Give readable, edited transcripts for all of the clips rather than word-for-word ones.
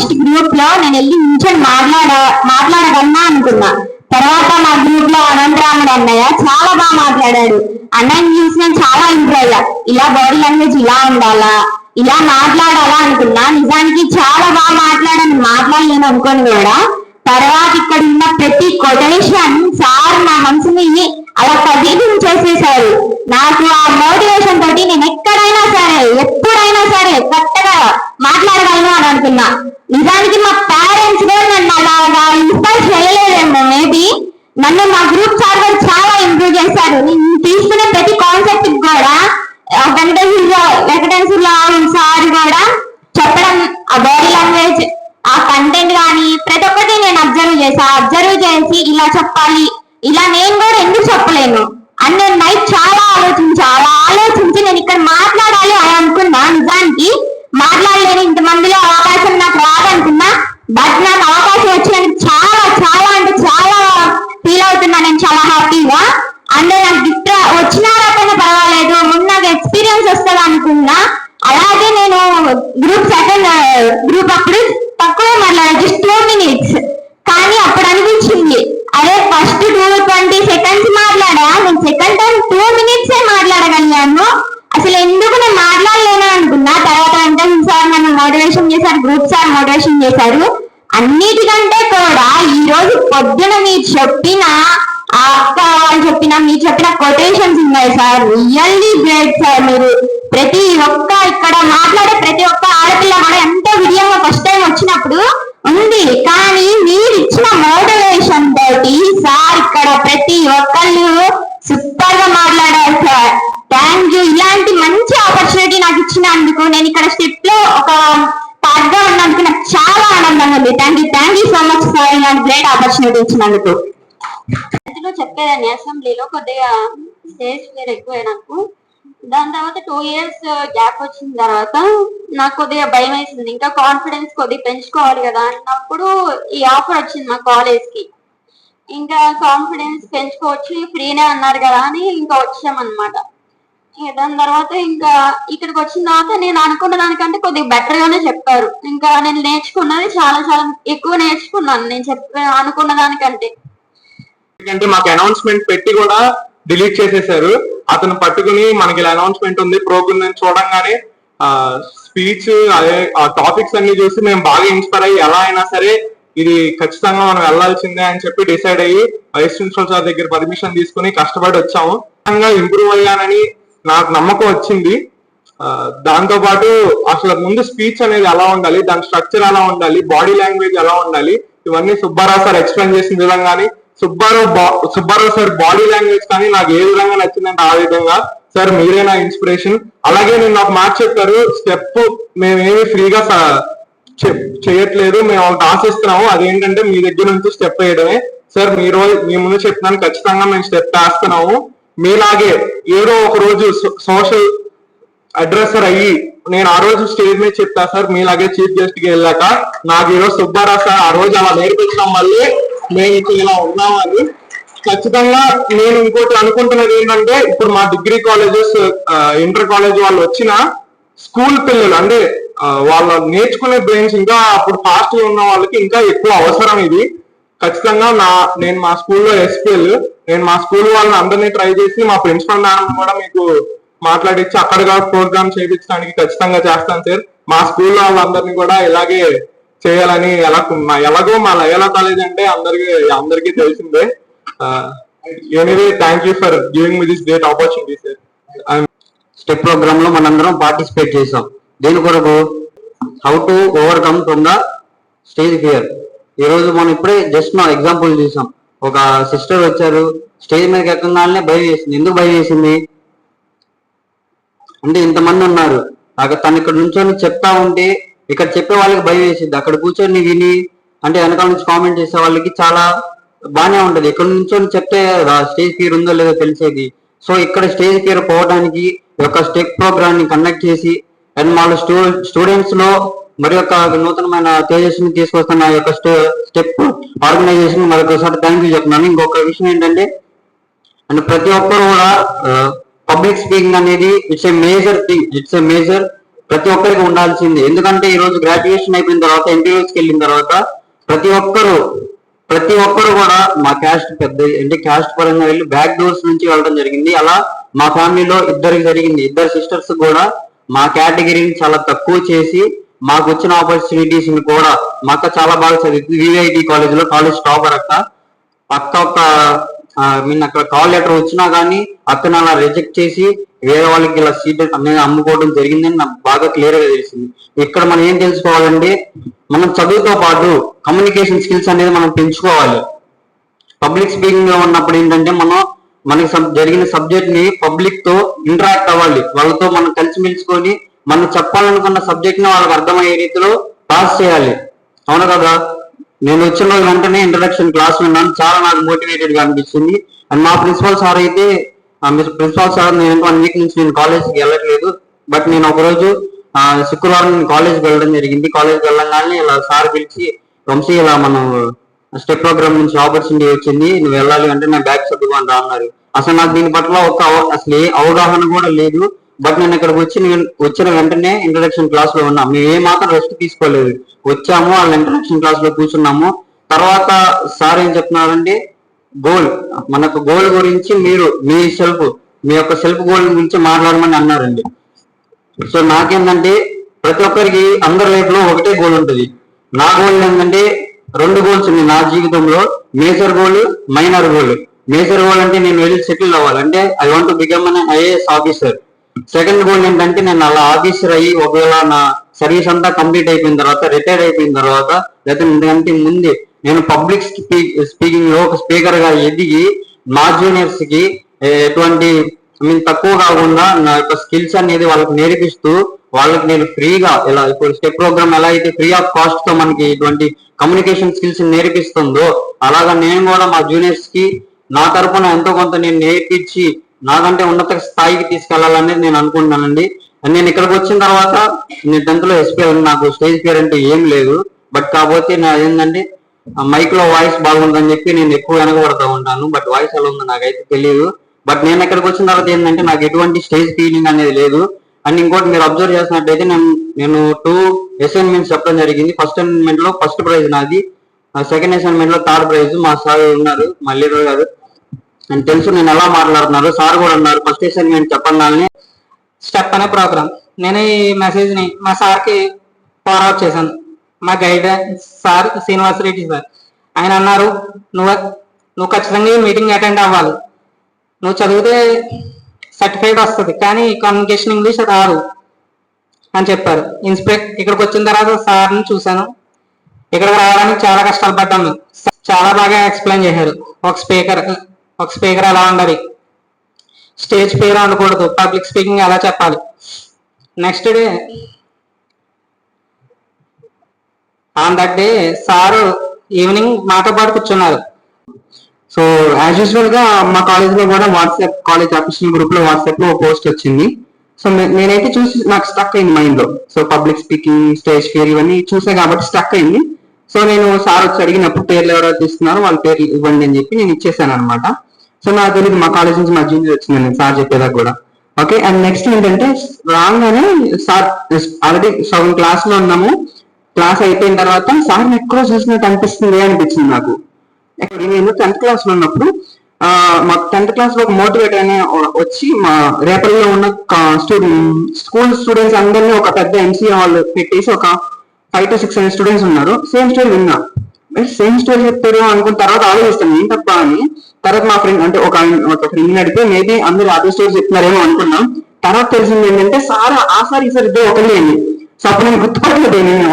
First group లో నేను వెళ్ళి నించొని మాట్లాడగలనా అనుకున్నా. తర్వాత మా గ్రూప్ లో అనంతరాముడు అన్నయ్య చాలా బాగా మాట్లాడాడు. అన్నయ్యని చూసి నేను చాలా ఇంప్రూవ్ అయ్యా. ఇలా బాడీ లాంగ్వేజ్ ఇలా ఉండాలా, ఇలా మాట్లాడాలా అనుకున్నా. నిజానికి చాలా బాగా మాట్లాడలేను అనుకోని కూడా తర్వాత ఇక్కడ ఉన్న ప్రతి కొటేషన్ సార్ నా మనసుని అలా కదిలించేసేసారు. నాకు ఆ మోటివేషన్ తోటి నేను ఎక్కడైనా సరే ఎప్పుడైనా సరే కొత్తగా మాట్లాడగలను అని అనుకున్నా. నిజానికి మా పేరెంట్స్ కూడా నన్ను అలాగా ఇన్స్పైర్ చేయలేదేమో. మేబీ నన్ను మా గ్రూప్ సార్ కూడా చాలా ఇంప్రూవ్ చేశారు. నేను తీసుకునే ప్రతి కాన్సెప్ట్ కూడా వెంకటేశ్వర సార్ కూడా చెప్పడం, ఆ బాడీ లాంగ్వేజ్, ఆ కంటెంట్ కానీ ప్రతి ఒక్కటి నేను అబ్జర్వ్ చేసి ఇలా చెప్పాలి, ఇలా నేను కూడా ఎందుకు చెప్పలేను అని నేను నైట్ చాలా ఆలోచించి నేను ఇక్కడ మాట్లాడాలి అని అనుకున్నా. నిజానికి మాట్లాడలేని ఇంతమందిలో అవకాశం నాకు రాదనుకున్నా. బట్ నాకు అవకాశం వచ్చినందుకు చాలా చాలా అంటే చాలా ఫీల్ అవుతున్నా. నేను చాలా హ్యాపీగా. అంటే నాకు గిఫ్ట్ వచ్చినా రాకపోయినా పర్వాలేదు, ముందు నాకు ఎక్స్పీరియన్స్ వస్తుంది అనుకున్నా. అలాగే నేను సెకండ్ గ్రూప్ అప్పుడు తక్కువ మాట్లాడాను, జస్ట్ 2 minutes. కానీ అప్పుడు అనిపించింది అదే ఫస్ట్ 20 seconds మాట్లాడా, నేను సెకండ్ టైం 2 minutes మాట్లాడగలిగాను. అసలు ఎందుకు నేను మాట్లాడలేను అనుకున్నా. తర్వాత అంటే సార్ నన్ను మోటివేషన్ చేశారు, గ్రూప్ సార్ మోటివేషన్ చేశారు. అన్నిటికంటే కూడా ఈ రోజు పొద్దున మీరు చెప్పిన ఆ అక్క వాళ్ళు మీరు చెప్పిన కొటేషన్స్ ఉన్నాయి సార్. Really great sir. మీరు ప్రతి ఒక్క ఇక్కడ మాట్లాడే ప్రతి ఒక్క ఆడపిల్ల కూడా ఎంతో విజయంగా ఫస్ట్ టైం వచ్చినప్పుడు ఉంది. కానీ మీరు ఇచ్చిన మోటివేషన్ తోటి సార్ ఇక్కడ ప్రతి ఒక్కళ్ళు సూపర్ గా మాట్లాడారు సార్. Thank you. ఇలాంటి మంచి ఆపర్చునిటీ నాకు ఇచ్చినందుకు, నేను ఇక్కడ స్టెప్ లో ఒక పార్ట్ గా ఉన్నందుకు నాకు చాలా ఆనందంగా ఉంది. Thank you so much sir, ఇలాంటి గ్రేట్ ఆపర్చునిటీ ఇచ్చినందుకు. చెప్పేదాన్ని అసెంబ్లీలో కొద్దిగా స్టేజ్ ఫియర్ ఎక్కువ నాకు. దాని తర్వాత 2 years గ్యాప్ వచ్చిన తర్వాత నాకు కొద్దిగా భయం వేసింది. ఇంకా కాన్ఫిడెన్స్ కొద్దిగా పెంచుకోవాలి కదా అన్నప్పుడు ఈ ఆఫర్ వచ్చింది మా కాలేజ్ కి. ఇంకా కాన్ఫిడెన్స్ పెంచుకోవచ్చు, ఫ్రీనే అన్నారు కదా అని ఇంకా వచ్చామన్నమాట. దాని తర్వాత ఇంకా ఇక్కడికి వచ్చిన తర్వాత నేను అనుకున్న దానికంటే కొద్దిగా బెటర్ గానే చెప్పారు. ఇంకా నేను నేర్చుకున్నది చాలా చాలా ఎక్కువ నేర్చుకున్నాను నేను అనుకున్న దానికంటే. ఎందుకంటే మాకు అనౌన్స్మెంట్ పెట్టి కూడా డిలీట్ చేసేసారు. అతను పట్టుకుని మనకి ఇలా అనౌన్స్మెంట్ ఉంది ప్రోగ్రామ్ చూడంగానే స్పీచ్ అదే ఆ టాపిక్స్ అన్ని చూసి మేము బాగా ఇన్స్పైర్ అయ్యి ఎలా అయినా సరే ఇది ఖచ్చితంగా మనం వెళ్లాల్సిందే అని చెప్పి డిసైడ్ అయ్యి వైస్ ప్రిన్సిపల్ సార్ దగ్గర పర్మిషన్ తీసుకుని కష్టపడి వచ్చాము. ఇంప్రూవ్ అయ్యానని నాకు నమ్మకం వచ్చింది. దాంతో పాటు అసలు ముందు స్పీచ్ అనేది ఎలా ఉండాలి, దాని స్ట్రక్చర్ ఎలా ఉండాలి, బాడీ లాంగ్వేజ్ ఎలా ఉండాలి, ఇవన్నీ సుబ్బారావు సార్ ఎక్స్ప్లెయిన్ చేసిన విధంగాని సుబ్బారావు సార్ బాడీ లాంగ్వేజ్ కానీ నాకు ఏ విధంగా నచ్చిందంటే ఆ విధంగా. సార్ మీరే నా ఇన్స్పిరేషన్. అలాగే నేను నాకు మాట చెప్పారు, స్టెప్ మేమేమి ఫ్రీగా చేయట్లేదు, మేము ఒకటి ఆశిస్తున్నాము, అదేంటంటే మీ దగ్గర నుంచి స్టెప్ వేయడమే. సార్ మీ ముందు చెప్తున్నాను, ఖచ్చితంగా మేము స్టెప్ వేస్తున్నాము. మీలాగే ఏదో ఒక రోజు సోషల్ అడ్రసర్ అయ్యి నేను ఆ రోజు స్టేజ్ మీద చెప్తా సార్, మీలాగే చీఫ్ గెస్ట్ కి వెళ్ళాక నాకు ఈరోజు సుబ్బారావు సార్ ఆ రోజు అలా నేర్పించడం వల్లే మేము ఇప్పుడు ఇలా ఉన్నామని. ఖచ్చితంగా నేను ఇంకోటి అనుకుంటున్నది ఏంటంటే ఇప్పుడు మా డిగ్రీ కాలేజెస్ ఇంటర్ కాలేజ్ వాళ్ళు వచ్చిన స్కూల్ పిల్లలు అంటే వాళ్ళ నేర్చుకునే బ్రెయిన్స్ ఇంకా అప్పుడు ఫాస్ట్ గా ఉన్న వాళ్ళకి ఇంకా ఎక్కువ అవసరం ఇది. ఖచ్చితంగా నేను మా స్కూల్లో ఎస్పీఎల్ నేను మా స్కూల్ వాళ్ళని అందరినీ ట్రై చేసి మా ప్రిన్సిపల్ మేడం కూడా మీకు మాట్లాడించి అక్కడ ప్రోగ్రామ్ చేయించడానికి ఖచ్చితంగా చేస్తాను సార్. మా స్కూల్లో వాళ్ళందరినీ కూడా ఇలాగే చేయాలని ఎలాగో మా లయోలా కాలేజ్ అంటే అందరికీ తెలిసిందే. Anyway thank you for giving me this great opportunity sir. Step program లో మనందరం పార్టిసిపేట్ చేసాం. దీని కొరకు how to overcome from the stage fear. ఈ రోజు మనం ఇప్పుడే జస్ట్ నా ఎగ్జాంపుల్ చూసాం. ఒక సిస్టర్ వచ్చారు, స్టేజ్ మీదకి ఎక్కగానే భయం వేసింది. ఎందుకు భయం వేసింది అంటే ఇంతమంది ఉన్నారు, తను ఇక్కడ నుంచొని చెప్తా ఉంటే ఇక్కడ చెప్పే వాళ్ళకి భయం వేసింది. అక్కడ కూర్చొని విని అంటే వెనకాల నుంచి కామెంట్ చేసే వాళ్ళకి చాలా బాగానే ఉంటది. ఇక్కడ నుంచొని చెప్తే స్టేజ్ ఫియర్ ఉందో లేదో తెలిసేది. సో ఇక్కడ స్టేజ్ ఫియర్ పోవడానికి ఒక స్టెప్ ప్రోగ్రామ్ ని కండక్ట్ చేసి అండ్ వాళ్ళ స్టూడెంట్స్ లో మరి యొక్క నూతనమైన తేజస్సుని తీసుకొస్తున్న యొక్క స్టెప్ ఆర్గనైజేషన్ మరొకసారి థ్యాంక్ యూ చెప్తున్నాను. ఇంకొక విషయం ఏంటంటే అండ్ ప్రతి ఒక్కరు కూడా పబ్లిక్ స్పీకింగ్ అనేది it's a major thing, it's a major ప్రతి ఒక్కరికి ఉండాల్సింది. ఎందుకంటే ఈ రోజు గ్రాడ్యుయేషన్ అయిపోయిన తర్వాత ఇంటర్వ్యూస్కి వెళ్ళిన తర్వాత ప్రతి ఒక్కరు కూడా మా క్యాస్ట్ పెద్ద అంటే క్యాస్ట్ పరంగా వెళ్ళి బ్యాక్ డోర్స్ నుంచి వెళ్ళడం జరిగింది. అలా మా ఫ్యామిలీలో ఇద్దరికి జరిగింది. ఇద్దరు సిస్టర్స్ కూడా మా కేటగిరీని చాలా తక్కువ చేసి మాకు వచ్చిన ఆపర్చునిటీస్ ని కూడా మా అక్క చాలా బాగా చదివింది. విఐటి కాలేజ్ లో కాలేజ్ టాపర్ అక్క అక్కడ కాల్ లెటర్ వచ్చినా కానీ అక్కను అలా రిజెక్ట్ చేసి వేరే వాళ్ళకి ఇలా సీట్ అనేది అమ్ముకోవడం జరిగిందని నాకు బాగా క్లియర్ గా తెలిసింది. ఇక్కడ మనం ఏం తెలుసుకోవాలంటే మనం చదువుతో పాటు కమ్యూనికేషన్ స్కిల్స్ అనేది మనం పెంచుకోవాలి. పబ్లిక్ స్పీకింగ్ లో ఉన్నప్పుడు ఏంటంటే మనకి జరిగిన సబ్జెక్ట్ ని పబ్లిక్ తో ఇంటరాక్ట్ అవ్వాలి. వాళ్ళతో మనం కలిసిమెలుచుకొని మనం చెప్పాలనుకున్న సబ్జెక్ట్ ని వాళ్ళకి అర్థమయ్యే రీతిలో పాస్ చేయాలి. అవును కదా? నేను వచ్చిన రోజు వెంటనే ఇంట్రడక్షన్ క్లాస్ విన్నాను, చాలా నాకు మోటివేటెడ్ గా అనిపించింది. అండ్ మా ప్రిన్సిపల్ సార్ అయితే ప్రిన్సిపల్ సార్ నేను 1 వీక్ నుంచి నేను కాలేజ్కి వెళ్ళట్లేదు, బట్ నేను ఒకరోజు శుక్రవారం కాలేజ్కి వెళ్ళడం జరిగింది. కాలేజ్కి వెళ్ళగానే ఇలా సార్ పిలిచి వంశీ ఇలా మనం స్టెప్ ప్రోగ్రామ్ నుంచి ఆపర్చునిటీ వచ్చింది, నువ్వు వెళ్ళాలి అంటే నా బ్యాగ్ చదువుకొని రా అన్నారు. అసలు నాకు దీని పట్ల అసలు ఏ అవగాహన కూడా లేదు. బట్ నేను ఇక్కడికి వచ్చిన వెంటనే ఇంట్రడక్షన్ క్లాస్ లో ఉన్నాం. మేము ఏ మాత్రం రెస్ట్ తీసుకోలేదు, వచ్చాము వాళ్ళ ఇంట్రడక్షన్ క్లాస్ లో కూర్చున్నాము. తర్వాత సార్ ఏం చెప్తున్నారంటే మనకు గోల్ గురించి మీరు మీ యొక్క సెల్ఫ్ గోల్ గురించి మాట్లాడమని అన్నారండి. సో నాకేంటంటే ప్రతి ఒక్కరికి అందరి లైఫ్ లో ఒకటే గోల్ ఉంటుంది. నా గోల్ ఏంటంటే 2 గోల్స్ ఉన్నాయి నా జీవితంలో, major goal, minor goal. Major goal అంటే నేను వెళ్ళి సెటిల్ అవ్వాలి, అంటే I want to become an IAS officer. Second goal ఏంటంటే నేను అలా ఆఫీసర్ అయ్యి ఒకవేళ నా సర్వీస్ అంతా కంప్లీట్ అయిపోయిన తర్వాత, రిటైర్ అయిపోయిన తర్వాత, లేదా ఎందుకంటే ముందే నేను పబ్లిక్ స్పీకింగ్ లో ఒక స్పీకర్ గా ఎదిగి మా జూనియర్స్ కి ఎటువంటి తక్కువ కాకుండా నా యొక్క స్కిల్స్ అనేది వాళ్ళకి నేర్పిస్తూ వాళ్ళకి నేను ఫ్రీగా ఇలా ఇప్పుడు స్టెప్ ప్రోగ్రామ్ ఎలా అయితే ఫ్రీ ఆఫ్ కాస్ట్ తో మనకి ఇటువంటి కమ్యూనికేషన్ స్కిల్స్ నేర్పిస్తుందో అలాగా నేను కూడా మా జూనియర్స్ కి నా తరపున ఎంతో కొంత నేను నేర్పించి నాకంటే ఉన్నత స్థాయికి తీసుకెళ్లాలనేది నేను అనుకుంటున్నానండి. నేను ఇక్కడికి వచ్చిన తర్వాత నేను 10th లో ఎస్పీఆర్, నాకు స్టేజ్ ఫియర్ అంటే ఏం లేదు. బట్ కాకపోతే నా ఏంటంటే మైక్ లో వాయిస్ బాగుందని చెప్పి నేను ఎక్కువ వెనకబడతా ఉంటాను. బట్ వాయిస్ ఎలా ఉందో నాకైతే తెలియదు. బట్ నేను ఇక్కడికి వచ్చిన తర్వాత ఏంటంటే నాకు ఎటువంటి స్టేజ్ ఫీలింగ్ అనేది లేదు. అండ్ ఇంకోటి మీరు అబ్జర్వ్ చేసినట్టయితే నేను 2 అసైన్మెంట్స్ చెప్పడం జరిగింది. ఫస్ట్ అసైన్మెంట్ లో ఫస్ట్ ప్రైజ్ నాది, సెకండ్ అసైన్మెంట్ లో 3rd ప్రైజ్ మా సార్ ఉన్నారు, మా లీడర్ గారు. అని తెలుసు నేను ఎలా మాట్లాడుతున్నారు. సార్ కూడా ఉన్నారు, ఫస్ట్ అసైన్మెంట్ చెప్పాలని స్టెప్ అనే ప్రోగ్రామ్. నేను ఈ మెసేజ్ ని మా సార్కి ఫార్వర్డ్ చేశాను. మా guidance sir Srinivas Reddy sir, ఆయన అన్నారు నువ్వు ఖచ్చితంగా ఈ మీటింగ్ అటెండ్ అవ్వాలి, నువ్వు చదివితే సర్టిఫికేట్ వస్తుంది కానీ కమ్యూనికేషన్ ఇంగ్లీష్ రాదు అని చెప్పారు. ఇక్కడికి వచ్చిన తర్వాత సార్ని చూశాను. ఇక్కడికి రావడానికి చాలా కష్టాలు పడ్డాము. చాలా బాగా ఎక్స్ప్లెయిన్ చేశారు. ఒక స్పీకర్ ఎలా ఉండాలి, స్టేజ్ పేరు అనకూడదు, పబ్లిక్ స్పీకింగ్ ఎలా చెప్పాలి. Next day on that day sir evening మాతో పాటు కూర్చున్నారు. సో యాజ్ యూజువల్ గా మా కాలేజ్ లో కూడా వాట్సాప్ కాలేజ్ అఫీషియల్ గ్రూప్ లో వాట్సాప్ లో పోస్ట్ వచ్చింది. సో నేనైతే చూసి నాకు స్టక్ అయింది మైండ్ లో. So public speaking, stage fear ఇవన్నీ చూసా కాబట్టి స్టక్ అయింది. సో నేను సార్ వచ్చి అడిగినప్పుడు పేర్లు ఎవరైతే ఇస్తున్నారో వాళ్ళ పేర్లు ఇవ్వండి అని చెప్పి నేను ఇచ్చేసాను అనమాట. సో నాకు తెలియదు మా కాలేజ్ నుంచి మా జూనియర్ వచ్చిందని సార్ చెప్పేదాకా కూడా. ఓకే, అండ్ నెక్స్ట్ ఏంటంటే రాగానే సార్ ఆల్రెడీ సగం క్లాస్ లో ఉన్నాము. క్లాస్ అయిపోయిన తర్వాత సార్ ఎక్కడో చూసినట్టు అనిపిస్తుంది అనిపించింది నాకు. నేను 10th క్లాస్ లో ఉన్నప్పుడు మా 10th క్లాస్ లో ఒక మోటివేటర్ అనే వచ్చి మా రేపల్లో ఉన్న స్కూల్ స్టూడెంట్స్ అందరినీ ఒక పెద్ద ఎంసీఏ వాళ్ళు పెట్టేసి ఒక 5 to 600 స్టూడెంట్స్ ఉన్నారు. సేమ్ స్టోరీ విన్నా, సేమ్ స్టోరీ చెప్తారు అనుకున్న తర్వాత ఆలోచిస్తాను ఏం తప్ప అని. తర్వాత మా ఫ్రెండ్ అంటే ఒక ఫ్రెండ్ అడిగితే మేబీ అందరూ అదే స్టోరీ చెప్తున్నారేమో అనుకున్నాం. తర్వాత తెలిసింది ఏంటంటే సార్ ఈసారి ఇద్దరు ఒకరి అని. సో అప్పుడు నేను గుర్తుపట్టలేదు, నేను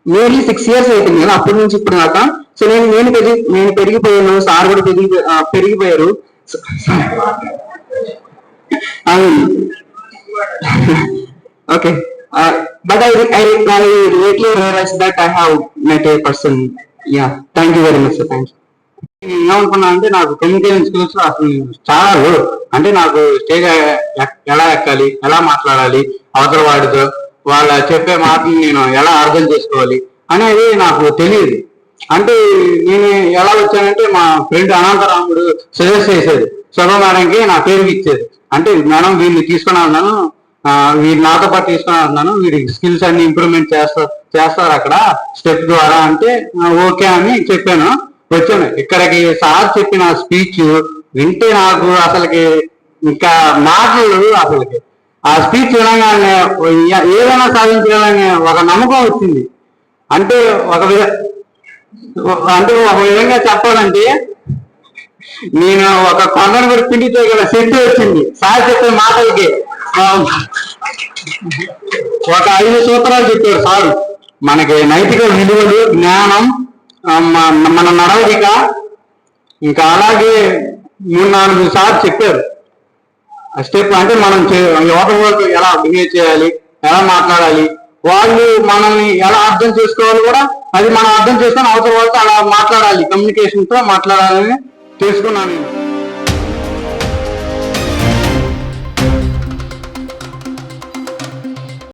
నియర్లీ 6 years అయిపోయింది కదా అప్పటి నుంచి ఇప్పుడు దాకా. సో నేను పెరిగిపోయాను, సార్ కూడా పెరిగిపోయారు. Okay, but I lately realized that I have met a person. Yeah, thank you very much sir, thank you. ఏమనుకున్నా అంటే నాకు కమ్యూనికేషన్ స్కిల్స్ అసలు చాలా, అంటే నాకు స్టేజ్ ఎలా ఎక్కాలి, ఎలా మాట్లాడాలి, అవతల వాడితో వాళ్ళ చెప్పే మాటలు నేను ఎలా అర్థం చేసుకోవాలి అనేది నాకు తెలియదు. అంటే నేను ఎలా వచ్చానంటే మా ఫ్రెండ్ అనంతరాముడు సజెస్ట్ చేసేది, శోభ మేడంకి నా పేరు ఇచ్చేది. అంటే మేడం వీళ్ళు తీసుకుని ఉన్నాను వీరు నాతో పాటు తీసుకుని వస్తున్నాను, వీరి స్కిల్స్ అన్ని ఇంప్రూవ్మెంట్ చేస్తారు అక్కడ స్టెప్ ద్వారా అంటే ఓకే అని చెప్పాను. వచ్చాను ఇక్కడికి. సార్ చెప్పిన స్పీచ్ వింటే నాకు అసలుకి ఇంకా మాటలు అసలుకి ఆ స్పీచ్ వినగానే ఏదైనా సాధించగలని ఒక నమ్మకం వచ్చింది. అంటే ఒక విధంగా చెప్పాలంటే నేను ఒక కొండను కూడా పిండితో గల శక్తి వచ్చింది సార్ చెప్పే మాటలకి. ఒక 5 సూత్రాలు చెప్పారు సార్. మనకి నైతిక విలువలు, జ్ఞానం, మన నడవడిక, ఇంకా అలాగే 3-4 సార్లు చెప్పారు స్టెప్. అంటే మనం యువత వరకు ఎలా బిహేవ్ చేయాలి, ఎలా మాట్లాడాలి, వాళ్ళు మనల్ని ఎలా అర్థం చేసుకోవాలి కూడా అది మనం అర్థం చేసుకొని అవతల వాళ్ళతో అలా మాట్లాడాలి, కమ్యూనికేషన్ తో మాట్లాడాలని తెలుసుకున్నాను నేను.